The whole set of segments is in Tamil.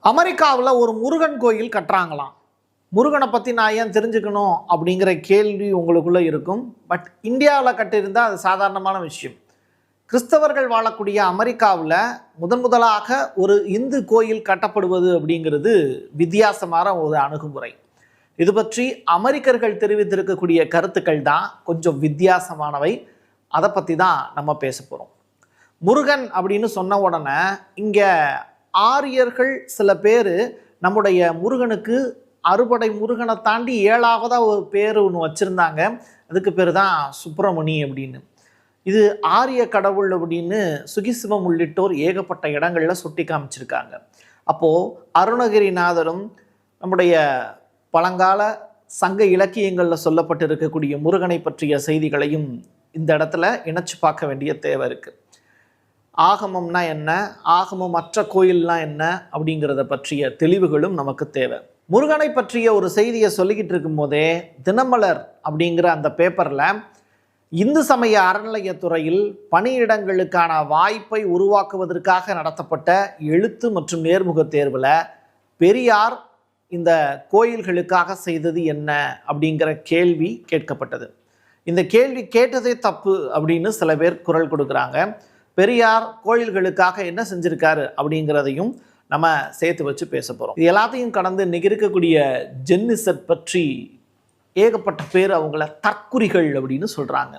அமெரிக்காவில் ஒரு முருகன் கோயில் கட்டுறாங்களாம். முருகனை பற்றி நான் ஏன் தெரிஞ்சுக்கணும் அப்படிங்கிற கேள்வி உங்களுக்குள்ளே இருக்கும். பட் இந்தியாவில் கட்டியிருந்தால் அது சாதாரணமான விஷயம். கிறிஸ்தவர்கள் வாழக்கூடிய அமெரிக்காவில் முதலாக ஒரு இந்து கோயில் கட்டப்படுவது அப்படிங்கிறது வித்தியாசமான ஒரு அணுகுமுறை. இது பற்றி அமெரிக்கர்கள் தெரிவித்திருக்கக்கூடிய கருத்துக்கள் தான் கொஞ்சம் வித்தியாசமானவை. அதை பற்றி தான் நம்ம பேச போகிறோம். முருகன் அப்படின்னு சொன்ன உடனே இங்கே ஆரியர்கள் சில பேர் நம்முடைய முருகனுக்கு அறுபடை முருகனை தாண்டி 7ஆவதாக ஒரு பேர் ஒன்று வச்சுருந்தாங்க. அதுக்கு பேர் தான் சுப்பிரமணி அப்படின்னு. இது ஆரிய கடவுள் அப்படின்னு சுகிசிவம் உள்ளிட்டோர் ஏகப்பட்ட இடங்களில் சுட்டி காமிச்சிருக்காங்க. அப்போது அருணகிரிநாதரும் நம்முடைய பழங்கால சங்க இலக்கியங்களில் சொல்லப்பட்டிருக்கக்கூடிய முருகனை பற்றிய செய்திகளையும் இந்த இடத்துல இணைச்சு பார்க்க வேண்டிய தேவை இருக்குது. ஆகமம்னா என்ன, ஆகமம் மற்ற கோயில்லாம் என்ன அப்படிங்கிறத பற்றிய தெளிவுகளும் நமக்கு தேவை. முருகனை பற்றிய ஒரு செய்தியை சொல்லிக்கிட்டு இருக்கும் போதே தினமலர் அப்படிங்கிற அந்த பேப்பரில் இந்து சமய அறநிலையத்துறையில் பணியிடங்களுக்கான வாய்ப்பை உருவாக்குவதற்காக நடத்தப்பட்ட எழுத்து மற்றும் நேர்முக தேர்வில் பெரியார் இந்த கோயில்களுக்காக செய்தது என்ன அப்படிங்கிற கேள்வி கேட்கப்பட்டது. இந்த கேள்வி கேட்டதே தப்பு அப்படின்னு சில பேர் குரல் கொடுக்குறாங்க. பெரியார் கோயில்களுக்காக என்ன செஞ்சிருக்காரு அப்படிங்கிறதையும் நம்ம சேர்த்து வச்சு பேச போகிறோம். இது எல்லாத்தையும் கடந்து இன்னைக்கு இருக்கக்கூடிய ஜென்னிசட் பற்றி ஏகப்பட்ட பேர் அவங்கள தற்குறிகள் அப்படின்னு சொல்கிறாங்க.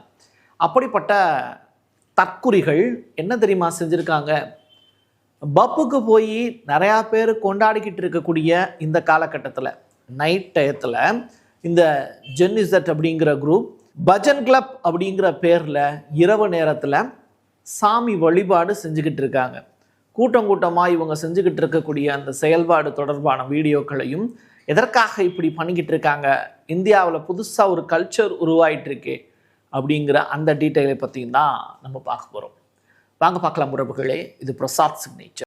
அப்படிப்பட்ட தற்குறிகள் என்ன தெரியுமா செஞ்சுருக்காங்க? பப்புக்கு போய் நிறையா பேர் கொண்டாடிக்கிட்டு இருக்கக்கூடிய இந்த காலகட்டத்தில் நைட் டயத்தில் இந்த ஜென்னிசட் அப்படிங்கிற குரூப் பஜன் கிளப் அப்படிங்கிற பேரில் இரவு நேரத்தில் சாமி வழிபாடு செஞ்சுக்கிட்டு இருக்காங்க. கூட்டம் கூட்டமாக இவங்க செஞ்சுக்கிட்டு இருக்கக்கூடிய அந்த செயல்பாடு தொடர்பான வீடியோக்களையும் எதற்காக இப்படி பண்ணிக்கிட்டு இருக்காங்க, இந்தியாவில் புதுசாக ஒரு கல்ச்சர் உருவாயிட்டு இருக்கே அப்படிங்கிற அந்த டீட்டெயிலை பற்றியும் தான் நம்ம பார்க்க போகிறோம். வாங்க பார்க்கலாம் உறவுகளே. இது பிரசாத் சிக்னேச்சர்.